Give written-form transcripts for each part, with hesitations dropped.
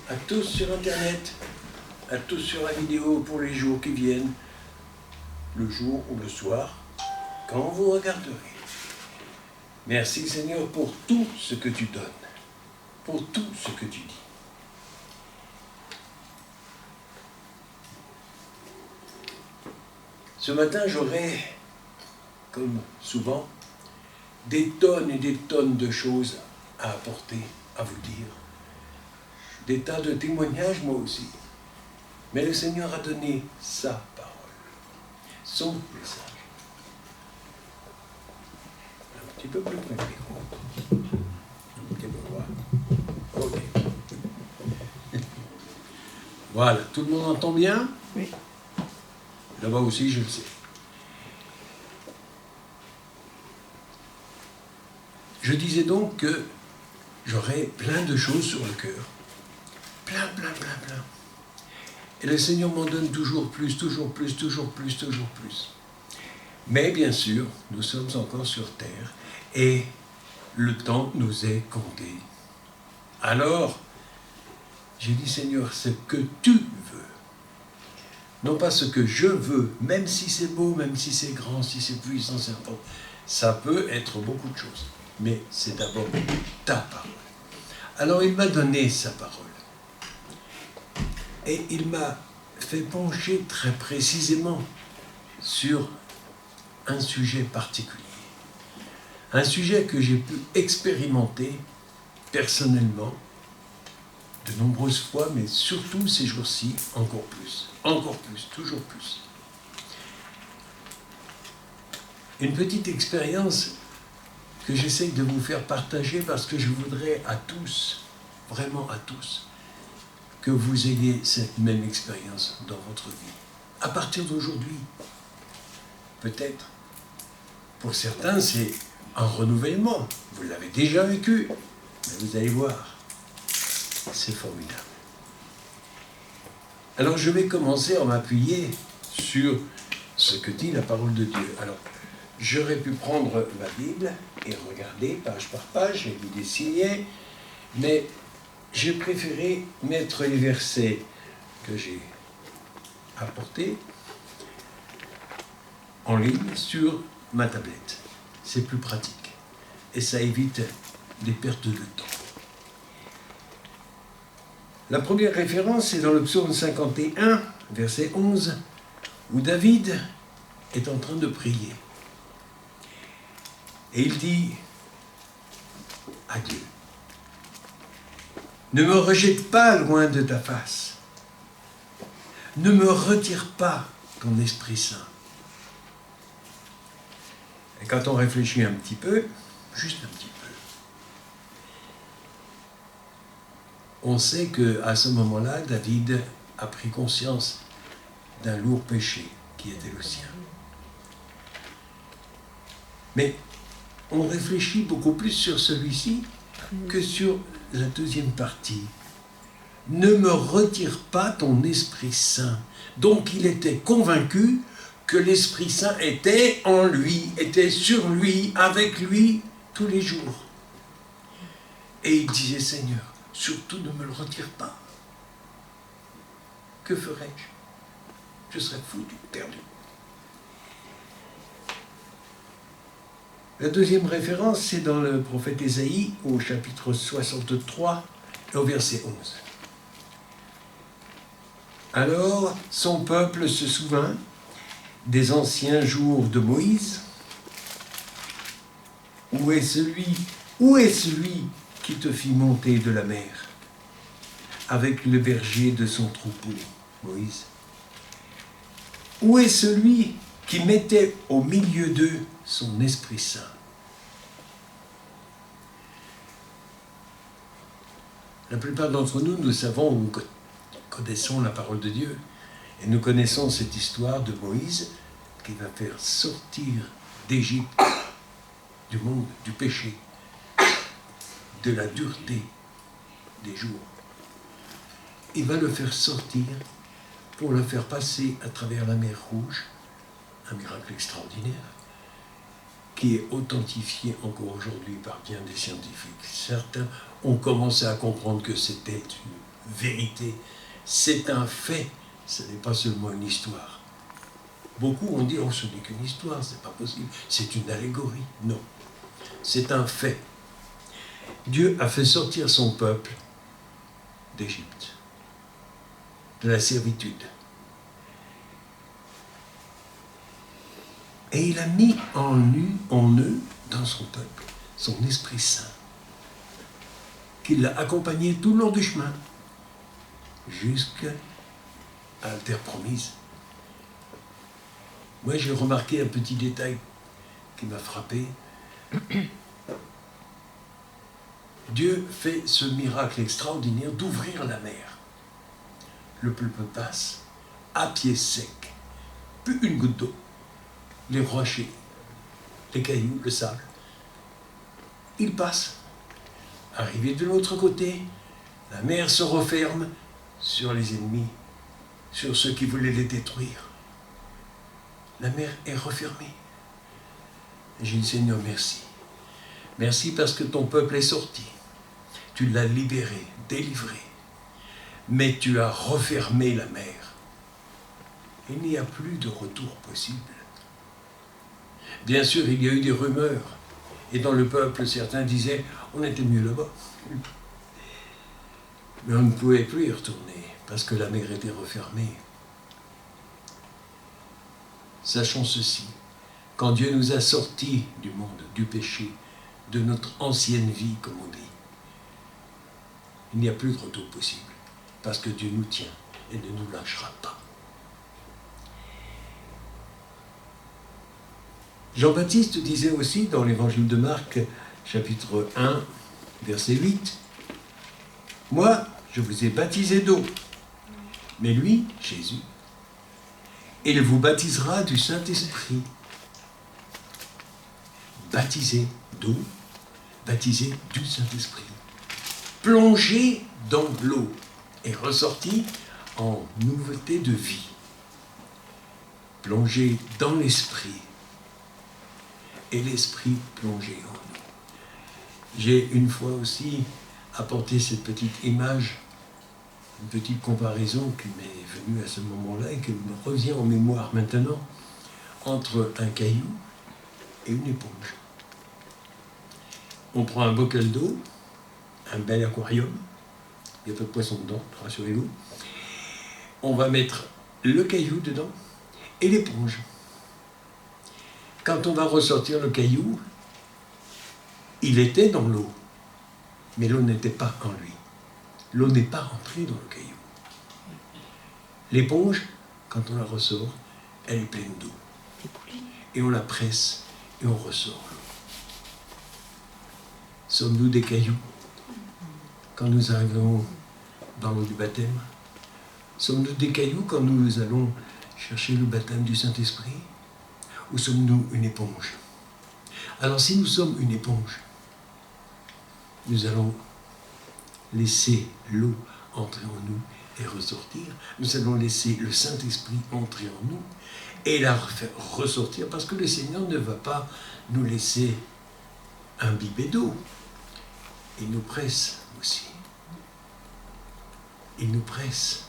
à tous sur Internet, à tous sur la vidéo pour les jours qui viennent, le jour ou le soir, quand vous regarderez. Merci Seigneur pour tout ce que tu donnes, pour tout ce que tu dis. Ce matin, j'aurai, comme souvent, des tonnes et des tonnes de choses à apporter, à vous dire. Des tas de témoignages, moi aussi. Mais le Seigneur a donné sa parole, son message. Un petit peu plus près. Un petit peu loin. Ok. Voilà, tout le monde entend bien? Oui. Là-bas aussi, je le sais. Je disais donc que j'aurais plein de choses sur le cœur. Plein. Et le Seigneur m'en donne toujours plus. Mais bien sûr, nous sommes encore sur terre et le temps nous est compté. Alors, j'ai dit, Seigneur, ce que tu veux. Non pas ce que je veux, même si c'est beau, même si c'est grand, si c'est puissant, c'est important. Ça peut être beaucoup de choses. Mais c'est d'abord ta parole. Alors il m'a donné sa parole. Et il m'a fait pencher très précisément sur un sujet particulier. Un sujet que j'ai pu expérimenter personnellement de nombreuses fois, mais surtout ces jours-ci, encore plus, toujours plus. Une petite expérience que j'essaye de vous faire partager parce que je voudrais à tous, vraiment à tous, que vous ayez cette même expérience dans votre vie. À partir d'aujourd'hui, peut-être, pour certains, c'est un renouvellement. Vous l'avez déjà vécu, mais vous allez voir, c'est formidable. Alors je vais commencer à m'appuyer sur ce que dit la parole de Dieu. Alors, j'aurais pu prendre ma Bible et regarder page par page et vous dessiner, mais j'ai préféré mettre les versets que j'ai apportés en ligne sur ma tablette. C'est plus pratique et ça évite les pertes de temps. La première référence est dans le psaume 51, verset 11, où David est en train de prier. Et il dit à Dieu, ne me rejette pas loin de ta face, ne me retire pas ton Esprit Saint. Et quand on réfléchit un petit peu, juste un petit peu, on sait qu'à ce moment-là, David a pris conscience d'un lourd péché qui était le sien. Mais on réfléchit beaucoup plus sur celui-ci que sur la deuxième partie. Ne me retire pas ton Esprit Saint. Donc il était convaincu que l'Esprit Saint était en lui, était sur lui, avec lui, tous les jours. Et il disait, Seigneur, surtout ne me le retire pas. Que ferais-je? Je serais foutu, perdu. La deuxième référence, c'est dans le prophète Ésaïe, au chapitre 63, au verset 11. Alors, son peuple se souvint des anciens jours de Moïse. Où est celui qui te fit monter de la mer avec le berger de son troupeau, Moïse? Où est celui qui mettait au milieu d'eux son Esprit Saint? La plupart d'entre nous, nous savons, nous connaissons la parole de Dieu, et nous connaissons cette histoire de Moïse qui va faire sortir d'Égypte, du monde, du péché, de la dureté des jours. Il va le faire sortir pour le faire passer à travers la mer Rouge, un miracle extraordinaire, qui est authentifié encore aujourd'hui par bien des scientifiques. Certains ont commencé à comprendre que c'était vérité. C'est un fait, ce n'est pas seulement une histoire. Beaucoup ont dit, oh, ce n'est qu'une histoire, c'est pas possible, c'est une allégorie. Non, c'est un fait. Dieu a fait sortir son peuple d'Égypte, de la servitude. Et il a mis en eux, dans son peuple, son Esprit Saint, qui l'a accompagné tout le long du chemin, jusqu'à la terre promise. Moi, j'ai remarqué un petit détail qui m'a frappé. Dieu fait ce miracle extraordinaire d'ouvrir la mer. Le peuple passe à pied sec, plus une goutte d'eau. Les rochers, les cailloux, le sable. Il passe. Arrivé de l'autre côté, la mer se referme sur les ennemis, sur ceux qui voulaient les détruire. La mer est refermée. J'ai dit, Seigneur, merci. Merci parce que ton peuple est sorti. Tu l'as libéré, délivré. Mais tu as refermé la mer. Il n'y a plus de retour possible. Bien sûr, il y a eu des rumeurs. Et dans le peuple, certains disaient, on était mieux là-bas. Mais on ne pouvait plus y retourner, parce que la mer était refermée. Sachons ceci, quand Dieu nous a sortis du monde, du péché, de notre ancienne vie, comme on dit, il n'y a plus de retour possible, parce que Dieu nous tient et ne nous lâchera pas. Jean-Baptiste disait aussi dans l'évangile de Marc, chapitre 1, verset 8, « Moi, je vous ai baptisé d'eau, mais lui, Jésus, il vous baptisera du Saint-Esprit. » Baptisé d'eau, baptisé du Saint-Esprit. Plongé dans l'eau et ressorti en nouveauté de vie. Plongé dans l'Esprit. Et l'Esprit plongé en nous. J'ai une fois aussi apporté cette petite image, une petite comparaison qui m'est venue à ce moment-là et qui me revient en mémoire maintenant, entre un caillou et une éponge. On prend un bocal d'eau, un bel aquarium, il y a pas de poissons dedans, rassurez-vous. On va mettre le caillou dedans et l'éponge. Quand on va ressortir le caillou, il était dans l'eau, mais l'eau n'était pas en lui. L'eau n'est pas rentrée dans le caillou. L'éponge, quand on la ressort, elle est pleine d'eau. Et on la presse et on ressort l'eau. Sommes-nous des cailloux quand nous arrivons dans l'eau du baptême? Sommes-nous des cailloux quand nous allons chercher le baptême du Saint-Esprit? Ou sommes-nous une éponge? Alors si nous sommes une éponge, nous allons laisser l'eau entrer en nous et ressortir. Nous allons laisser le Saint-Esprit entrer en nous et la faire ressortir, parce que le Seigneur ne va pas nous laisser imbiber d'eau. Il nous presse aussi. Il nous presse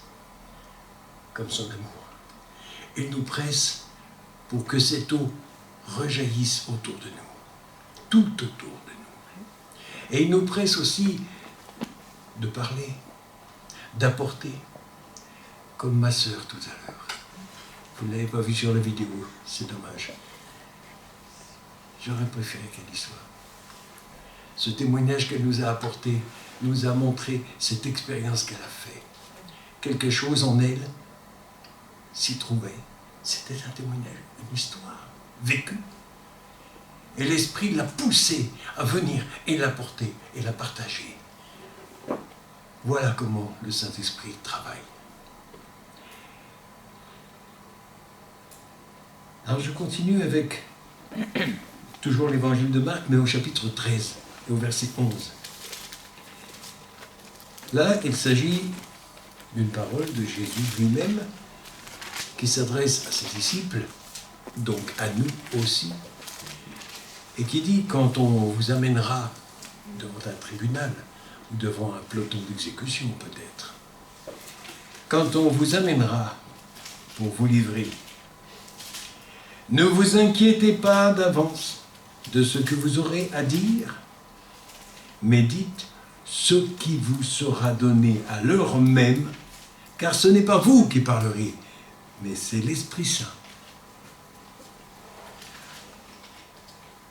comme son amour. Il nous presse pour que cette eau rejaillisse autour de nous, tout autour de nous. Et il nous presse aussi de parler, d'apporter, comme ma sœur tout à l'heure. Vous ne l'avez pas vu sur la vidéo, c'est dommage. J'aurais préféré qu'elle y soit. Ce témoignage qu'elle nous a apporté, nous a montré cette expérience qu'elle a faite. Quelque chose en elle s'y trouvait. C'était un témoignage, une histoire vécue. Et l'Esprit l'a poussée à venir et l'apporter et la partager. Voilà comment le Saint-Esprit travaille. Alors je continue avec toujours l'évangile de Marc, mais au chapitre 13 et au verset 11. Là, il s'agit d'une parole de Jésus lui-même qui s'adresse à ses disciples, donc à nous aussi, et qui dit, quand on vous amènera devant un tribunal, ou devant un peloton d'exécution peut-être, quand on vous amènera pour vous livrer. Ne vous inquiétez pas d'avance de ce que vous aurez à dire, mais dites ce qui vous sera donné à l'heure même, car ce n'est pas vous qui parlerez, mais c'est l'Esprit Saint.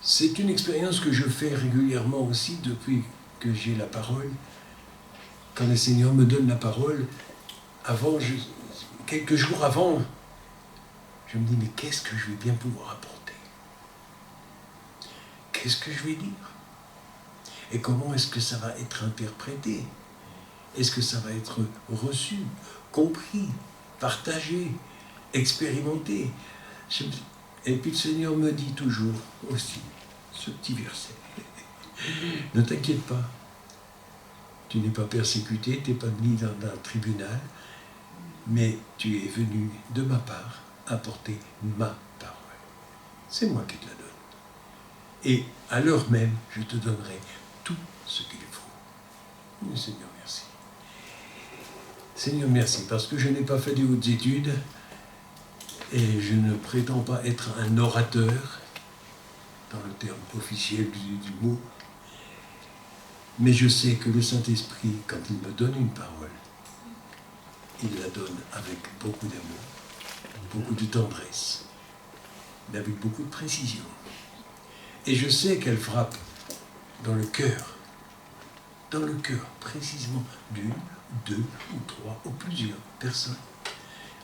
C'est une expérience que je fais régulièrement aussi depuis que j'ai la parole. Quand le Seigneur me donne la parole, quelques jours avant, je me dis, mais qu'est-ce que je vais bien pouvoir apporter? Qu'est-ce que je vais dire? Et comment est-ce que ça va être interprété? Est-ce que ça va être reçu, compris, partagé, expérimenté? Et puis le Seigneur me dit toujours aussi ce petit verset. Ne t'inquiète pas. Tu n'es pas persécuté, tu n'es pas mis dans un tribunal, mais tu es venu de ma part apporter ma parole. C'est moi qui te la donne. Et à l'heure même, je te donnerai tout ce qu'il faut. Mais Seigneur, merci. Seigneur, merci, parce que je n'ai pas fait de hautes études et je ne prétends pas être un orateur, dans le terme officiel du mot, mais je sais que le Saint-Esprit, quand il me donne une parole, il la donne avec beaucoup d'amour, beaucoup de tendresse, mais avec beaucoup de précision. Et je sais qu'elle frappe dans le cœur précisément d'une, deux ou trois ou plusieurs personnes.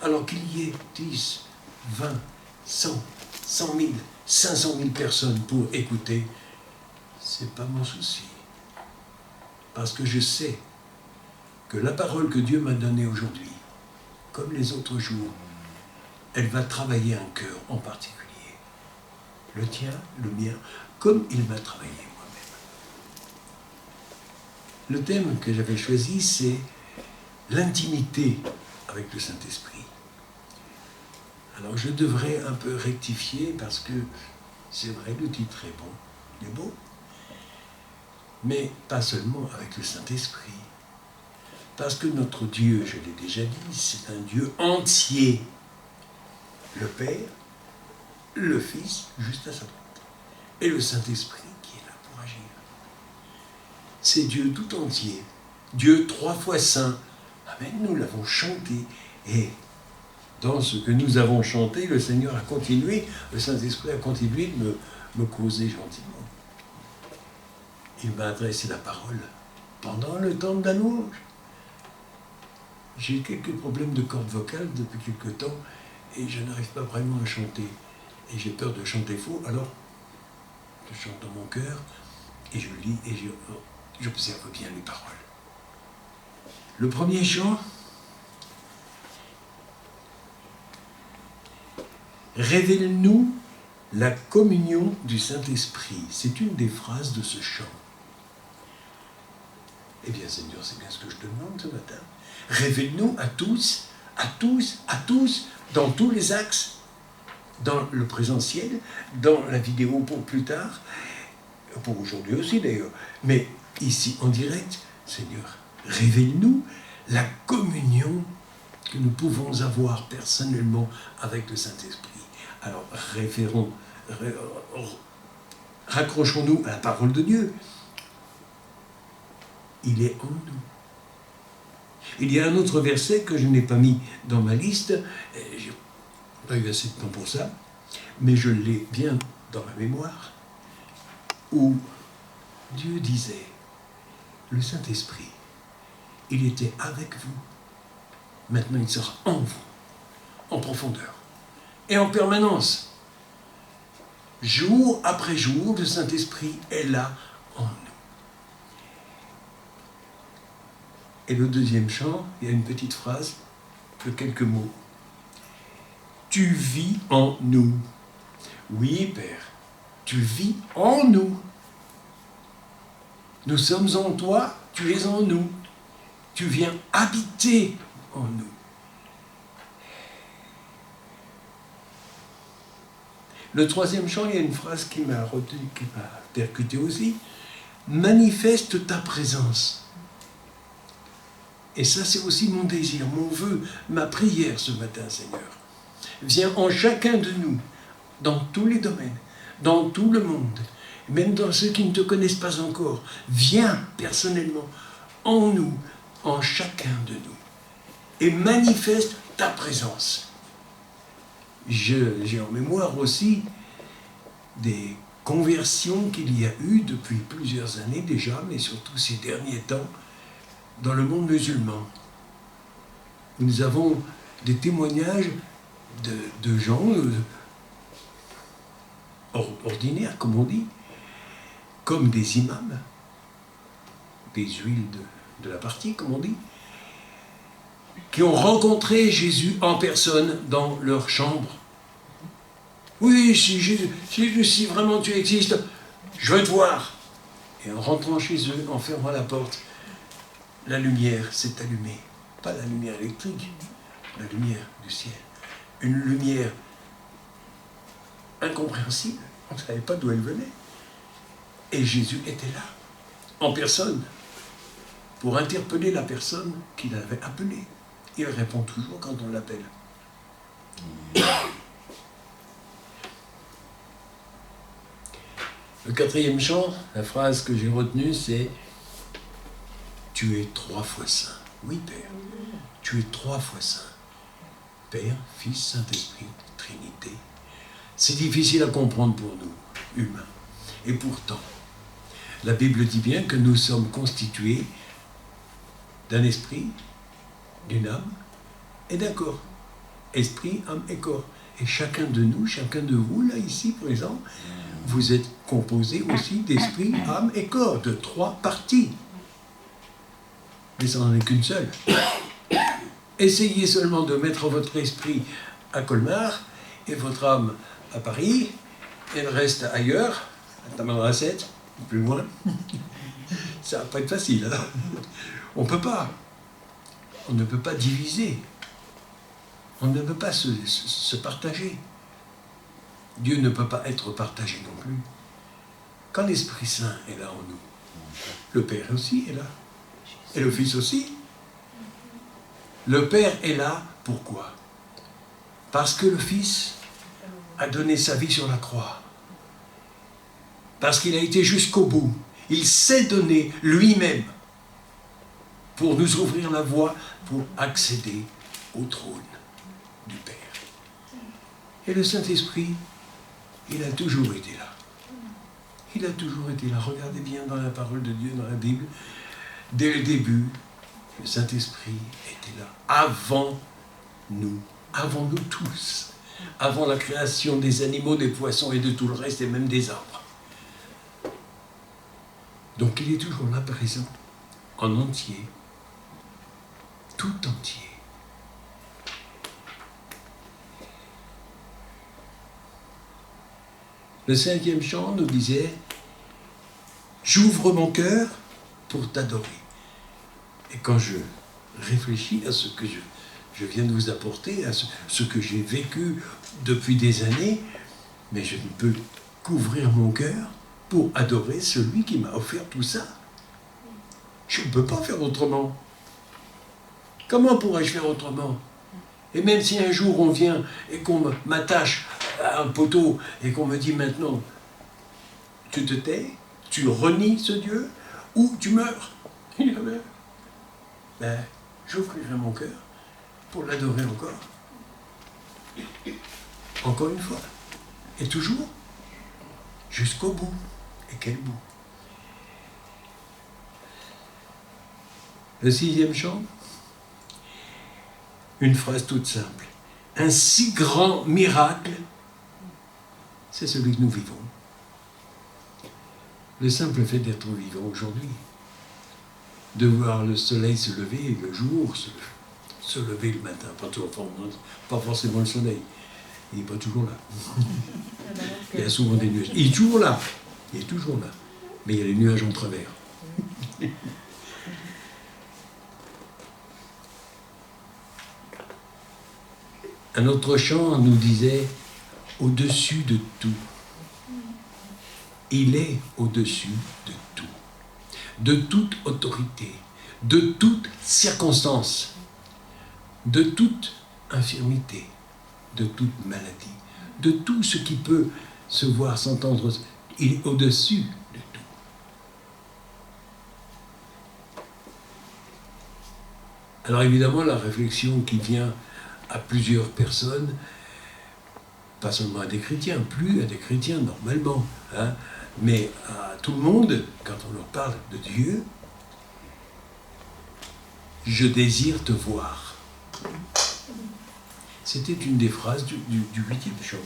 Alors qu'il y ait 10, 20, 100, 100 000, 500 000 personnes pour écouter, c'est pas mon souci. Parce que je sais que la parole que Dieu m'a donnée aujourd'hui, comme les autres jours, elle va travailler un cœur en particulier. Le tien, le mien, comme il m'a travaillé moi-même. Le thème que j'avais choisi, c'est l'intimité avec le Saint-Esprit. Alors je devrais un peu rectifier parce que c'est vrai, le titre est bon, il est beau, mais pas seulement avec le Saint-Esprit. Parce que notre Dieu, je l'ai déjà dit, c'est un Dieu entier. Le Père, le Fils, juste à sa droite, et le Saint-Esprit qui est là pour agir. C'est Dieu tout entier, Dieu 3 fois saint. Amen, nous l'avons chanté, et dans ce que nous avons chanté, le Seigneur a continué, le Saint-Esprit a continué de me causer gentiment. Il m'a adressé la parole pendant le temps de la louange. J'ai quelques problèmes de cordes vocales depuis quelque temps, et je n'arrive pas vraiment à chanter. Et j'ai peur de chanter faux, alors je chante dans mon cœur, et je lis, et j'observe bien les paroles. Le premier chant, révèle-nous la communion du Saint-Esprit. C'est une des phrases de ce chant. Eh bien, Seigneur, c'est bien ce que je te demande ce matin. Révèle-nous à tous, dans tous les axes, dans le présentiel, dans la vidéo pour plus tard, pour aujourd'hui aussi d'ailleurs, mais ici en direct, Seigneur, révèle-nous la communion que nous pouvons avoir personnellement avec le Saint-Esprit. Alors, raccrochons-nous à la parole de Dieu. Il est en nous. Il y a un autre verset que je n'ai pas mis dans ma liste, je n'ai pas eu assez de temps pour ça, mais je l'ai bien dans ma mémoire, où Dieu disait, le Saint-Esprit, il était avec vous, maintenant il sera en vous, en profondeur, et en permanence. Jour après jour, le Saint-Esprit est là en nous. Et le deuxième chant, il y a une petite phrase de quelques mots. Tu vis en nous. Oui, Père, tu vis en nous. Nous sommes en toi, tu es en nous. Tu viens habiter en nous. Le troisième chant, il y a une phrase qui m'a retenu, qui m'a percuté aussi. Manifeste ta présence. Et ça, c'est aussi mon désir, mon vœu, ma prière ce matin, Seigneur. Viens en chacun de nous, dans tous les domaines, dans tout le monde, même dans ceux qui ne te connaissent pas encore. Viens personnellement en nous, en chacun de nous, et manifeste ta présence. J'ai en mémoire aussi des conversions qu'il y a eu depuis plusieurs années déjà, mais surtout ces derniers temps, dans le monde musulman. Nous avons des témoignages de gens ordinaires, comme on dit, comme des imams, des huiles de la partie, comme on dit, qui ont rencontré Jésus en personne dans leur chambre. Oui, Jésus, si vraiment tu existes, je veux te voir. Et en rentrant chez eux, en fermant la porte, la lumière s'est allumée. Pas la lumière électrique, la lumière du ciel. Une lumière incompréhensible. On ne savait pas d'où elle venait. Et Jésus était là, en personne, pour interpeller la personne qu'il avait appelée. Il répond toujours quand on l'appelle. Le 4e chant, la phrase que j'ai retenue, c'est « Tu es 3 fois saint ». Oui, Père, tu es 3 fois saint. Père, Fils, Saint-Esprit, Trinité. C'est difficile à comprendre pour nous, humains. Et pourtant, la Bible dit bien que nous sommes constitués d'un esprit, d'une âme et d'un corps. Esprit, âme et corps. Et chacun de nous, chacun de vous, là, ici, présent, vous êtes composé aussi d'esprit, âme et corps, de 3 parties. Mais ça n'en est qu'une seule. Essayez seulement de mettre votre esprit à Colmar et votre âme à Paris, et le reste ailleurs, à Tamanrasset, plus loin. Ça va pas être facile. Hein. On peut pas. On ne peut pas diviser. On ne peut pas se partager. Dieu ne peut pas être partagé non plus. Quand l'Esprit Saint est là en nous, le Père aussi est là. Et le Fils aussi. Le Père est là, pourquoi? Parce que le Fils a donné sa vie sur la croix. Parce qu'il a été jusqu'au bout. Il s'est donné lui-même pour nous ouvrir la voie pour accéder au trône du Père. Et le Saint-Esprit, il a toujours été là. Il a toujours été là. Regardez bien dans la parole de Dieu, dans la Bible. Dès le début, le Saint-Esprit était là. Avant nous tous. Avant la création des animaux, des poissons et de tout le reste, et même des arbres. Donc il est toujours là, présent, en entier, tout entier. Le 5e chant nous disait « J'ouvre mon cœur pour t'adorer ». Et quand je réfléchis à ce que je viens de vous apporter, à ce que j'ai vécu depuis des années, mais je ne peux qu'ouvrir mon cœur pour adorer celui qui m'a offert tout ça. Je ne peux pas faire autrement. Comment pourrais-je faire autrement? Et même si un jour on vient et qu'on m'attache à un poteau et qu'on me dit maintenant, tu te tais, tu renies ce Dieu, ou tu meurs. Ben, j'ouvrirai mon cœur pour l'adorer encore. Encore une fois. Et toujours, jusqu'au bout. Et quel bout? Le 6e chant, une phrase toute simple. Un si grand miracle, c'est celui que nous vivons. Le simple fait d'être vivant aujourd'hui, de voir le soleil se lever, le jour se lever le matin, pas forcément le soleil, il n'est pas toujours là. Il y a souvent des nuages. Il est toujours là, mais il y a les nuages en travers. Un autre chant nous disait « au-dessus de tout ». Il est au-dessus de tout, de toute autorité, de toute circonstance, de toute infirmité, de toute maladie, de tout ce qui peut se voir, s'entendre. Il est au-dessus de tout. Alors évidemment, la réflexion qui vient à plusieurs personnes, pas seulement à des chrétiens, plus à des chrétiens normalement, hein, mais à tout le monde, quand on leur parle de Dieu, je désire te voir. C'était une des phrases du 8e chant.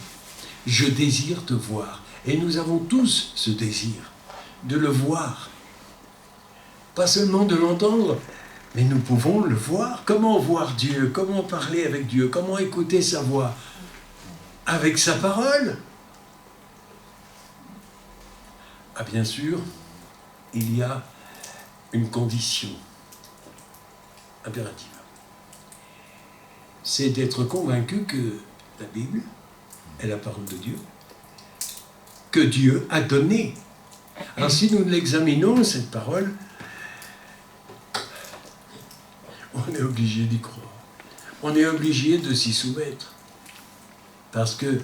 Je désire te voir. Et nous avons tous ce désir de le voir. Pas seulement de l'entendre, mais nous pouvons le voir. Comment voir Dieu? Comment parler avec Dieu? Comment écouter sa voix? Avec sa parole. Ah, bien sûr, il y a une condition impérative. C'est d'être convaincu que la Bible est la parole de Dieu, que Dieu a donnée. Alors si nous l'examinons, cette parole, on est obligé d'y croire. On est obligé de s'y soumettre. Parce que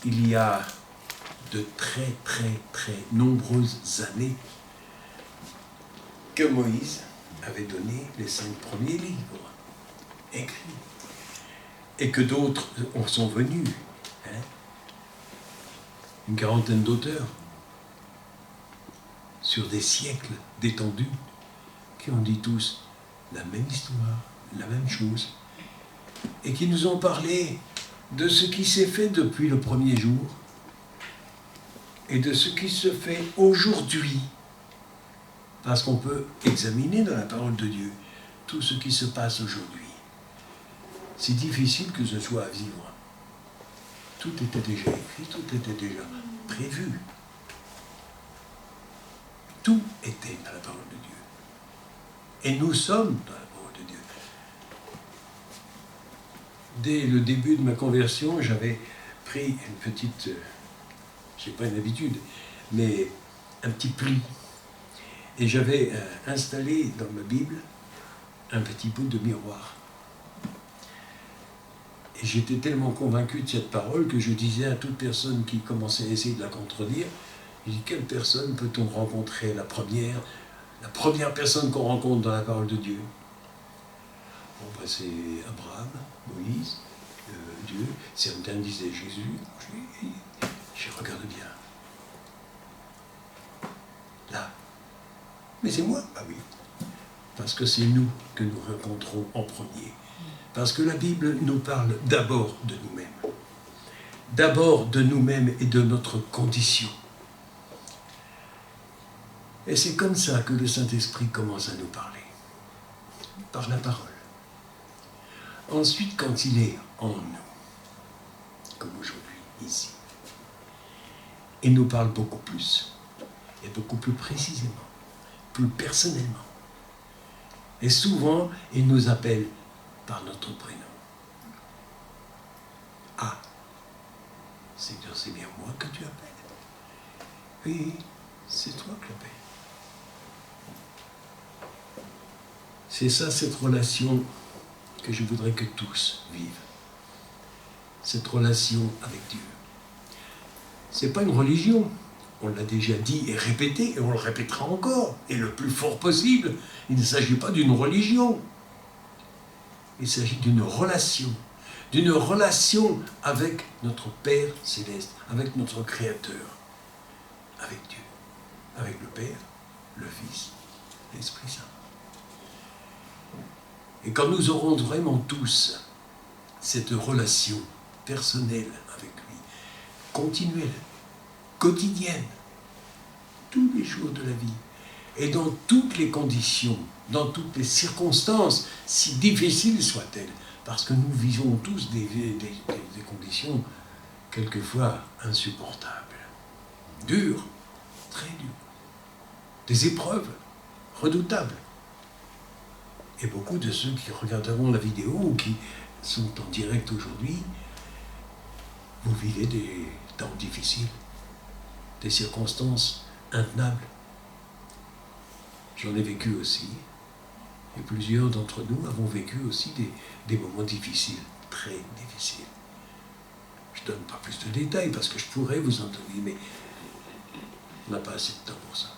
il y a de très, très, très nombreuses années que Moïse avait donné les 5 premiers livres écrits. Et que d'autres en sont venus. Hein, une quarantaine d'auteurs sur des siècles d'étendue qui ont dit tous la même histoire, la même chose, et qui nous ont parlé de ce qui s'est fait depuis le premier jour et de ce qui se fait aujourd'hui. Parce qu'on peut examiner dans la parole de Dieu tout ce qui se passe aujourd'hui. C'est difficile que ce soit à vivre. Tout était déjà écrit, tout était déjà prévu. Tout était dans la parole de Dieu. Et nous sommes dans la parole de Dieu. Dès le début de ma conversion, j'avais pris une petite, je sais pas une habitude, mais un petit pli. Et j'avais installé dans ma Bible un petit bout de miroir. Et j'étais tellement convaincu de cette parole que je disais à toute personne qui commençait à essayer de la contredire, je dis, quelle personne peut-on rencontrer la première personne qu'on rencontre dans la parole de Dieu? Bon, ben, c'est Abraham, Moïse, Dieu. Certains disaient Jésus. Je regarde bien. Là. Mais c'est moi? Ah oui. Parce que c'est nous que nous rencontrons en premier. Parce que la Bible nous parle d'abord de nous-mêmes. D'abord de nous-mêmes et de notre condition. Et c'est comme ça que le Saint-Esprit commence à nous parler. Par la parole. Ensuite, quand il est en nous, comme aujourd'hui, ici, il nous parle beaucoup plus, et beaucoup plus précisément, plus personnellement. Et souvent, il nous appelle par notre prénom. Ah, Seigneur, c'est bien moi que tu appelles. Oui, c'est toi que j'appelle. C'est ça, cette relation que je voudrais que tous vivent. Cette relation avec Dieu. C'est pas une religion. On l'a déjà dit et répété, et on le répétera encore, et le plus fort possible. Il ne s'agit pas d'une religion. Il s'agit d'une relation avec notre Père céleste, avec notre Créateur, avec Dieu, avec le Père, le Fils, l'Esprit Saint. Et quand nous aurons vraiment tous cette relation personnelle avec lui, continuelle, quotidienne, tous les jours de la vie, et dans toutes les conditions, dans toutes les circonstances, si difficiles soient-elles, parce que nous vivons tous des conditions quelquefois insupportables, dures, très dures, des épreuves redoutables. Et beaucoup de ceux qui regarderont la vidéo ou qui sont en direct aujourd'hui, vous vivez des temps difficiles, des circonstances intenables. J'en ai vécu aussi. Et plusieurs d'entre nous avons vécu aussi des moments difficiles, très difficiles. Je ne donne pas plus de détails parce que je pourrais vous en donner, mais on n'a pas assez de temps pour ça.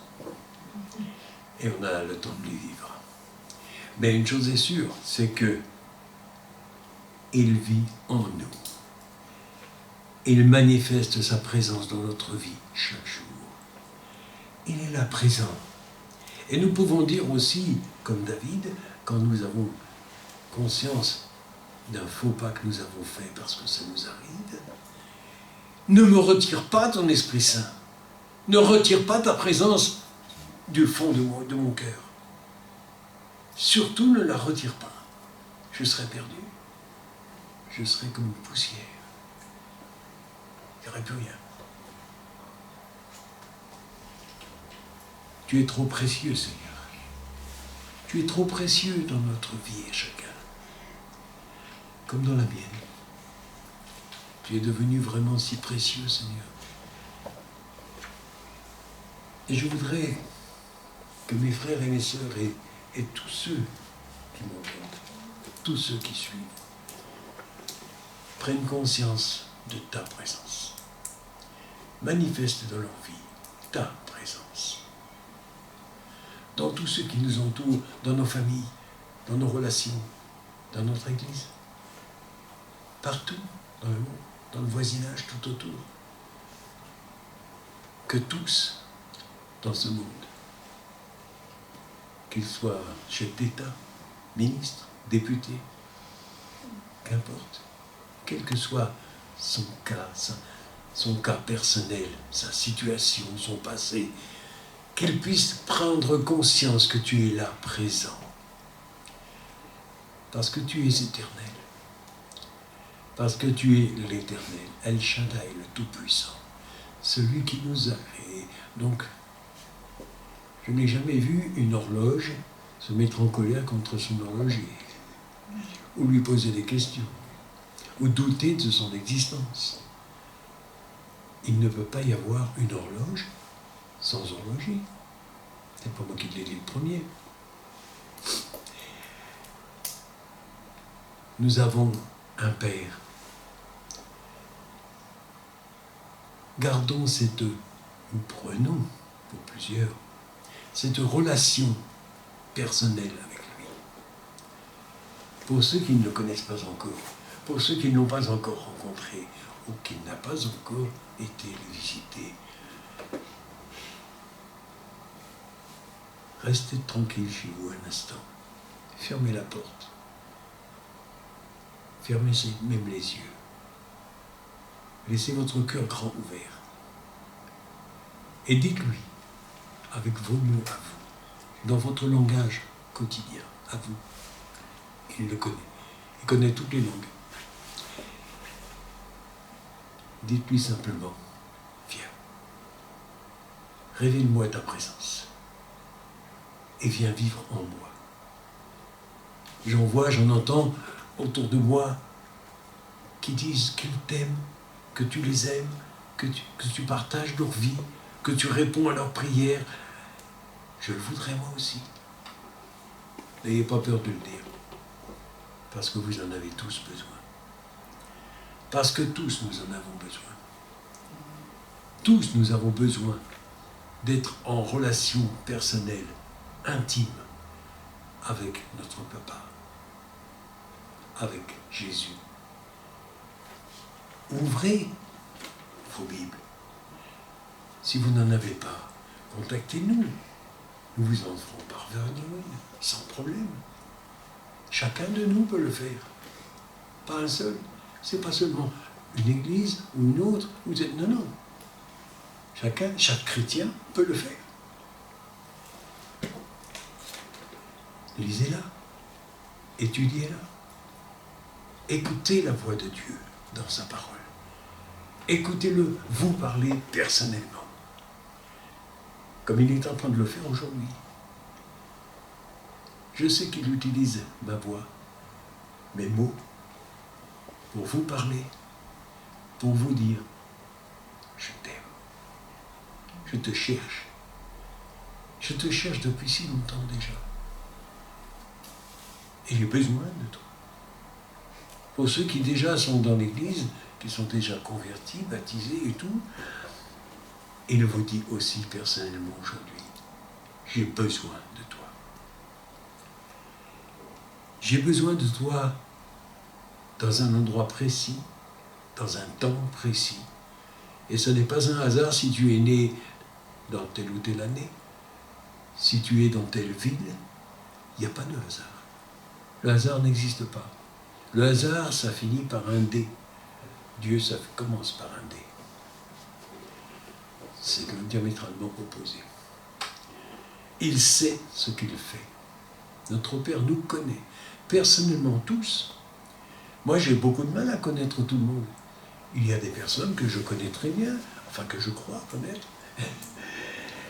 Et on a le temps de les vivre. Mais une chose est sûre, c'est que il vit en nous. Il manifeste sa présence dans notre vie chaque jour. Il est là présent. Et nous pouvons dire aussi, comme David, quand nous avons conscience d'un faux pas que nous avons fait parce que ça nous arrive, ne me retire pas ton Esprit Saint. Ne retire pas ta présence du fond de mon cœur. Surtout ne la retire pas. Je serai perdu. Je serai comme une poussière. Il n'y aurait plus rien. Tu es trop précieux, Seigneur. Tu es trop précieux dans notre vie à chacun. Comme dans la mienne. Tu es devenu vraiment si précieux, Seigneur. Et je voudrais que mes frères et mes sœurs et tous ceux qui m'entendent, tous ceux qui suivent, prennent conscience de ta présence. Manifeste dans leur vie ta présence. Dans tous ceux qui nous entourent, dans nos familles, dans nos relations, dans notre Église, partout dans le monde, dans le voisinage, tout autour. Que tous, dans ce monde, qu'ils soient chefs d'État, ministres, députés, qu'importe, quel que soit son cas personnel, sa situation, son passé, qu'ils puissent prendre conscience que tu es là, présent. Parce que tu es éternel. Parce que tu es l'Éternel, El Shaddai, le Tout-Puissant, celui qui nous a créés. Donc, je n'ai jamais vu une horloge se mettre en colère contre son horloger, ou lui poser des questions, ou douter de son existence. Il ne peut pas y avoir une horloge sans horloger. C'est pas moi qui l'ai dit le premier. Nous avons un Père. Gardons ou prenons, pour plusieurs, cette relation personnelle avec lui. Pour ceux qui ne le connaissent pas encore, pour ceux qui ne l'ont pas encore rencontré, ou qui n'a pas encore été le visiter, restez tranquille chez vous un instant. Fermez la porte. Fermez même les yeux. Laissez votre cœur grand ouvert. Et dites-lui, avec vos mots à vous, dans votre langage quotidien, à vous. Il le connaît. Il connaît toutes les langues. Dites-lui simplement, viens. Révèle-moi ta présence. Et viens vivre en moi. J'en vois, j'en entends autour de moi qui disent qu'ils t'aiment, que tu les aimes, que tu partages leur vie, que tu réponds à leurs prières. Je le voudrais moi aussi. N'ayez pas peur de le dire, parce que vous en avez tous besoin. Parce que tous nous en avons besoin. Tous nous avons besoin d'être en relation personnelle, intime, avec notre Papa, avec Jésus. Ouvrez vos Bibles. Si vous n'en avez pas, contactez-nous. Nous vous en ferons parvenir une, sans problème. Chacun de nous peut le faire. Pas un seul. C'est pas seulement une église ou une autre. Non, non. Chaque chrétien peut le faire. Lisez-la. Étudiez-la. Écoutez la voix de Dieu dans sa parole. Écoutez-le vous parler personnellement. Comme il est en train de le faire aujourd'hui. Je sais qu'il utilise ma voix, mes mots, pour vous parler, pour vous dire « Je t'aime, je te cherche. Je te cherche depuis si longtemps déjà. Et j'ai besoin de toi. Pour ceux qui déjà sont dans l'Église, qui sont déjà convertis, baptisés et tout, il vous dit aussi personnellement aujourd'hui, j'ai besoin de toi. J'ai besoin de toi dans un endroit précis, dans un temps précis. Et ce n'est pas un hasard si tu es né dans telle ou telle année, si tu es dans telle ville, il n'y a pas de hasard. Le hasard n'existe pas. Le hasard, ça finit par un dé. Dieu, ça commence par un dé. C'est diamétralement opposé. Il sait ce qu'il fait. Notre Père nous connaît, personnellement tous. Moi, j'ai beaucoup de mal à connaître tout le monde. Il y a des personnes que je connais très bien, enfin que je crois connaître.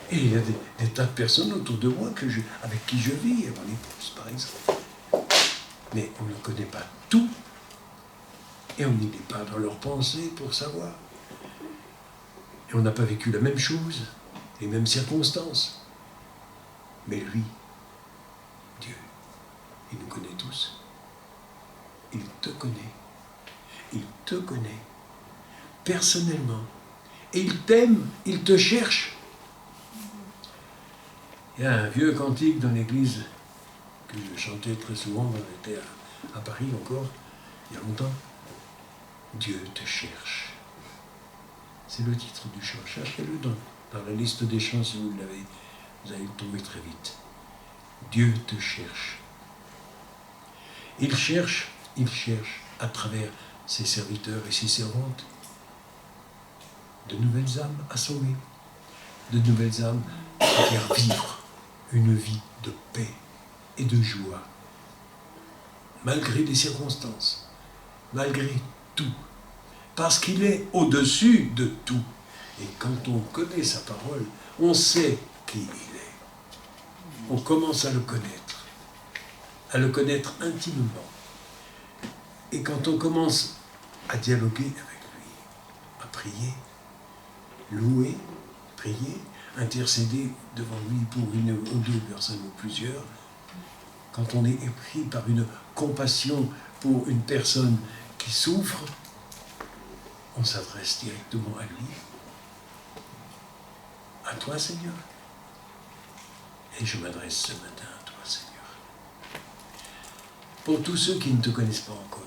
Et il y a des tas de personnes autour de moi avec qui je vis, mon épouse par exemple. Mais on ne connaît pas tout, et on n'y est pas dans leurs pensées pour savoir. Et on n'a pas vécu la même chose, les mêmes circonstances. Mais lui, Dieu, il nous connaît tous. Il te connaît. Il te connaît. Personnellement. Et il t'aime, il te cherche. Il y a un vieux cantique dans l'église que je chantais très souvent quand j'étais à Paris encore, il y a longtemps. Dieu te cherche. C'est le titre du chant. Cherchez-le dans la liste des chants si vous l'avez. Vous allez le trouver très vite. Dieu te cherche. Il cherche à travers ses serviteurs et ses servantes de nouvelles âmes à sauver, de nouvelles âmes à faire vivre une vie de paix et de joie, malgré les circonstances, malgré tout, parce qu'il est au-dessus de tout. Et quand on connaît sa parole, on sait qui il est. On commence à le connaître intimement. Et quand on commence à dialoguer avec lui, à prier, louer, prier, intercéder devant lui pour une ou deux personnes ou plusieurs, quand on est pris par une compassion pour une personne qui souffre, on s'adresse directement à lui. À toi, Seigneur. Et je m'adresse ce matin à toi, Seigneur. Pour tous ceux qui ne te connaissent pas encore,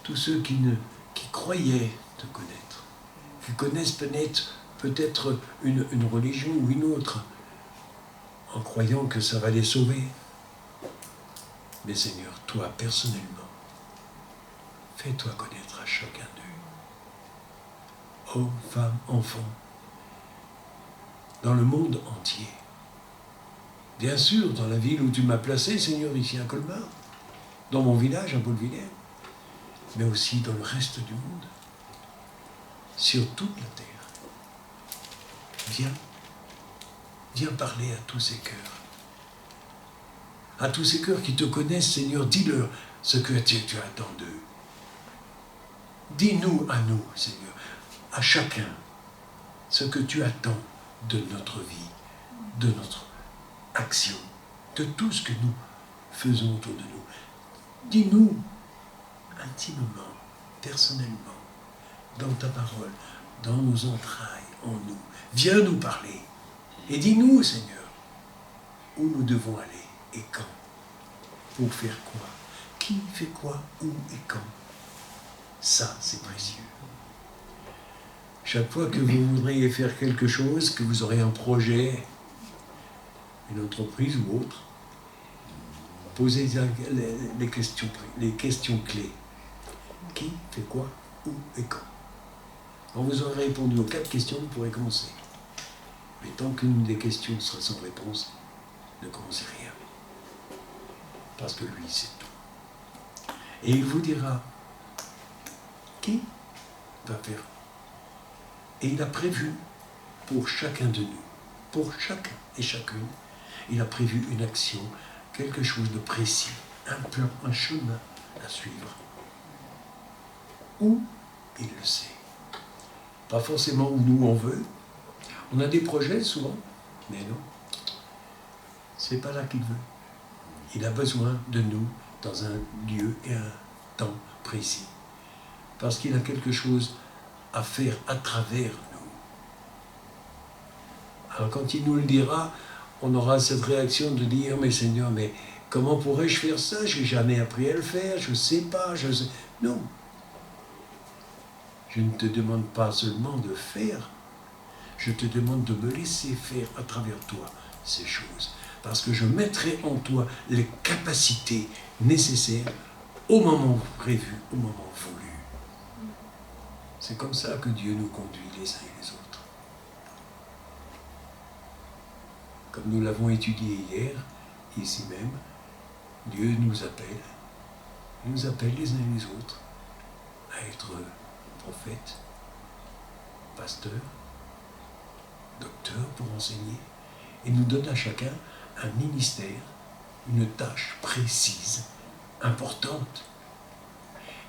tous ceux qui croyaient te connaître, qui connaissent peut-être une religion ou une autre, en croyant que ça va les sauver. Mais Seigneur, toi personnellement, fais-toi connaître à chacun d'eux. Hommes, femmes, enfants, dans le monde entier. Bien sûr, dans la ville où tu m'as placé, Seigneur, ici à Colmar, dans mon village, à Paulvillers, mais aussi dans le reste du monde, sur toute la terre. Viens parler à tous ces cœurs. À tous ces cœurs qui te connaissent, Seigneur, dis-leur ce que tu attends d'eux. Dis-nous à nous, Seigneur, à chacun, ce que tu attends de notre vie, de notre action, de tout ce que nous faisons autour de nous. Dis-nous intimement, personnellement, dans ta parole, dans nos entrailles, en nous. Viens nous parler et dis-nous, Seigneur, où nous devons aller et quand, pour faire quoi, qui fait quoi, où et quand. Ça, c'est précieux. Chaque fois que vous voudriez faire quelque chose, que vous aurez un projet, une entreprise ou autre, posez les questions clés. Qui fait quoi, où et quand. Quand vous aurez répondu aux 4 questions, vous pourrez commencer. Mais tant qu'une des questions sera sans réponse, ne commencez rien. Parce que lui, c'est tout. Et il vous dira qui va faire. Et il a prévu pour chacun de nous, pour chacun et chacune, il a prévu une action, quelque chose de précis, un plan, un chemin à suivre. Où il le sait. Pas forcément où nous on veut. On a des projets souvent, mais non. C'est pas là qu'il veut. il a besoin de nous dans un lieu et un temps précis. Parce qu'il a quelque chose à faire à travers nous. Alors quand il nous le dira, on aura cette réaction de dire « Mais Seigneur, mais comment pourrais-je faire ça? Je n'ai jamais appris à le faire, je ne sais pas, je sais... » Non. Je ne te demande pas seulement de faire, je te demande de me laisser faire à travers toi ces choses. Parce que je mettrai en toi les capacités nécessaires au moment prévu, au moment voulu. C'est comme ça que Dieu nous conduit les uns et les autres. Comme nous l'avons étudié hier, ici même, Dieu nous appelle les uns et les autres à être prophètes, pasteurs, docteurs pour enseigner, et nous donne à chacun un ministère, une tâche précise, importante.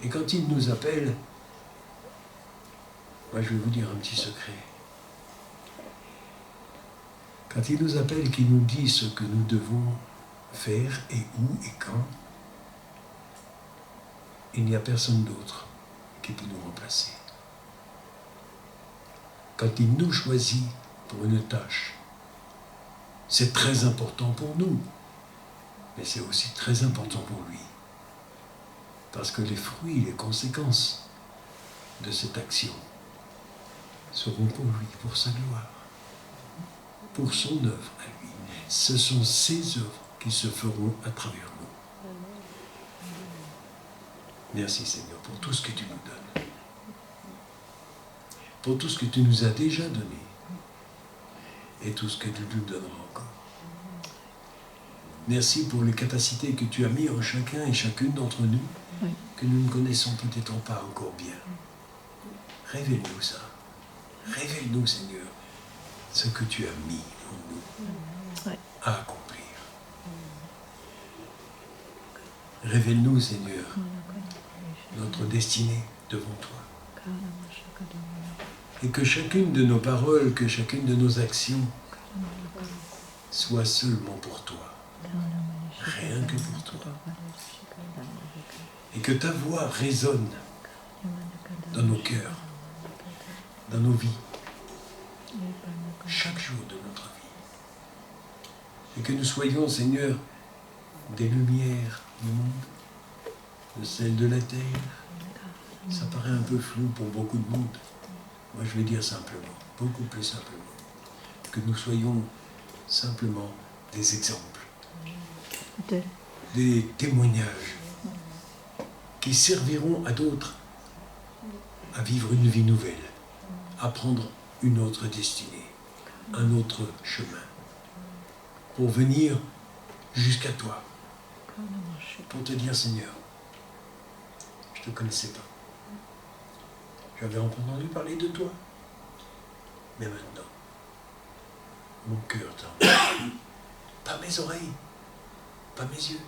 Et quand il nous appelle, moi je vais vous dire un petit secret. Quand il nous appelle, qu'il nous dit ce que nous devons faire et où et quand, il n'y a personne d'autre qui peut nous remplacer. Quand il nous choisit pour une tâche, c'est très important pour nous, mais c'est aussi très important pour lui. Parce que les fruits, les conséquences de cette action seront pour lui, pour sa gloire, pour son œuvre à lui. Ce sont ses œuvres qui se feront à travers nous. Merci Seigneur pour tout ce que tu nous donnes, pour tout ce que tu nous as déjà donné et tout ce que tu nous donneras encore. Merci pour les capacités que tu as mises en chacun et chacune d'entre nous, que nous ne connaissons peut-être pas encore bien. Révèle-nous ça. Révèle-nous, Seigneur, ce que tu as mis en nous à accomplir. Révèle-nous, Seigneur, notre destinée devant toi. Et que chacune de nos paroles, que chacune de nos actions soit seulement pour toi. Rien que pour toi. Et que ta voix résonne dans nos cœurs, dans nos vies, chaque jour de notre vie. Et que nous soyons, Seigneur, des lumières du monde, de celles de la terre. Ça paraît un peu flou pour beaucoup de monde. Moi, je vais dire simplement, beaucoup plus simplement, que nous soyons simplement des exemples, des témoignages qui serviront à d'autres à vivre une vie nouvelle, à prendre une autre destinée, un autre chemin, pour venir jusqu'à toi, pour te dire, Seigneur, je ne te connaissais pas. J'avais entendu parler de toi, mais maintenant, mon cœur t'a entendu. Pas mes oreilles, pas mes yeux,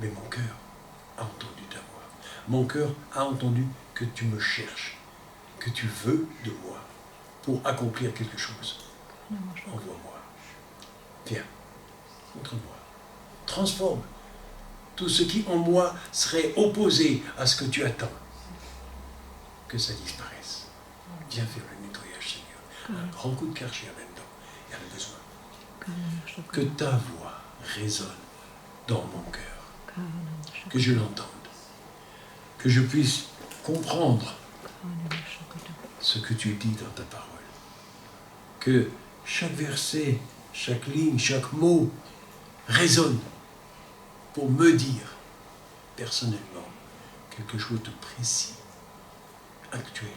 mais mon cœur a entendu ta voix. Mon cœur a entendu que tu me cherches, que tu veux de moi pour accomplir quelque chose. Envoie-moi. Viens, montre-moi. Transforme tout ce qui en moi serait opposé à ce que tu attends. Que ça disparaisse. Viens faire le nettoyage, Seigneur. Un grand coup de karcher là-dedans. Il y a le besoin. Que ta voix résonne dans mon cœur. Que je l'entende. Que je puisse comprendre ce que tu dis dans ta parole. Que chaque verset, chaque ligne, chaque mot résonne pour me dire personnellement quelque chose de précis, actuel.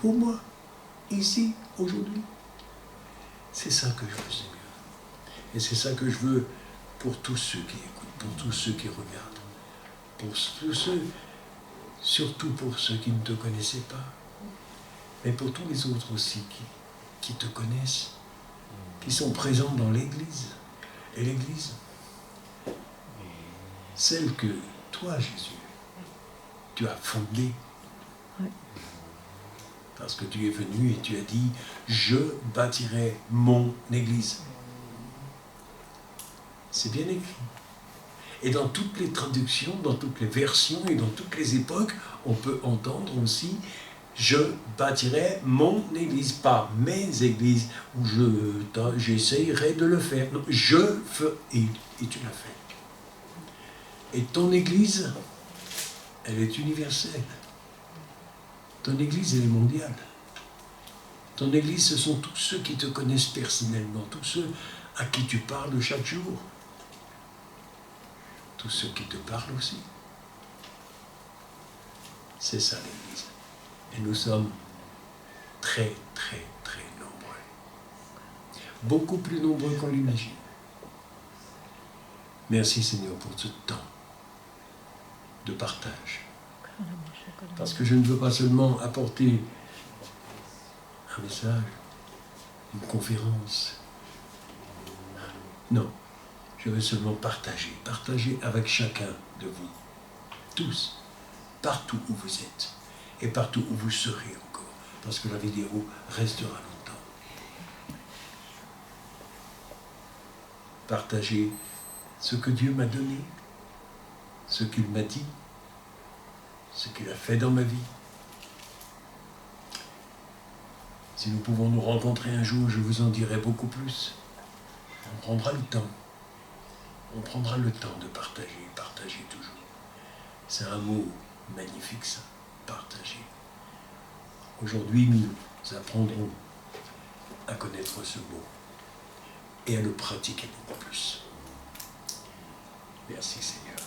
Pour moi, ici, aujourd'hui. C'est ça que je veux, Seigneur. Et c'est ça que je veux pour tous ceux qui écoutent, pour tous ceux qui regardent, pour tous ceux, surtout pour ceux qui ne te connaissaient pas, mais pour tous les autres aussi qui te connaissent, qui sont présents dans l'Église. Et l'Église, celle que toi, Jésus, tu as fondée. Parce que tu es venu et tu as dit, je bâtirai mon Église. C'est bien écrit. Et dans toutes les traductions, dans toutes les versions et dans toutes les époques, on peut entendre aussi « Je bâtirai mon église », pas « mes églises » où j'essayerai de le faire. Non, je ferai, et tu l'as fait. Et ton église, elle est universelle. Ton église, elle est mondiale. Ton église, ce sont tous ceux qui te connaissent personnellement, tous ceux à qui tu parles chaque jour, tous ceux qui te parlent aussi. C'est ça l'église. Et nous sommes très, très, très nombreux. Beaucoup plus nombreux qu'on l'imagine. Merci Seigneur pour ce temps de partage. Parce que je ne veux pas seulement apporter un message, une conférence. Non, je veux seulement partager avec chacun de vous, tous, partout où vous êtes et partout où vous serez encore, parce que la vidéo restera longtemps. Partager ce que Dieu m'a donné, ce qu'il m'a dit, ce qu'il a fait dans ma vie. Si nous pouvons nous rencontrer un jour, je vous en dirai beaucoup plus. On prendra le temps. On prendra le temps de partager toujours. C'est un mot magnifique ça, partager. Aujourd'hui, nous apprendrons à connaître ce mot et à le pratiquer beaucoup plus. Merci Seigneur.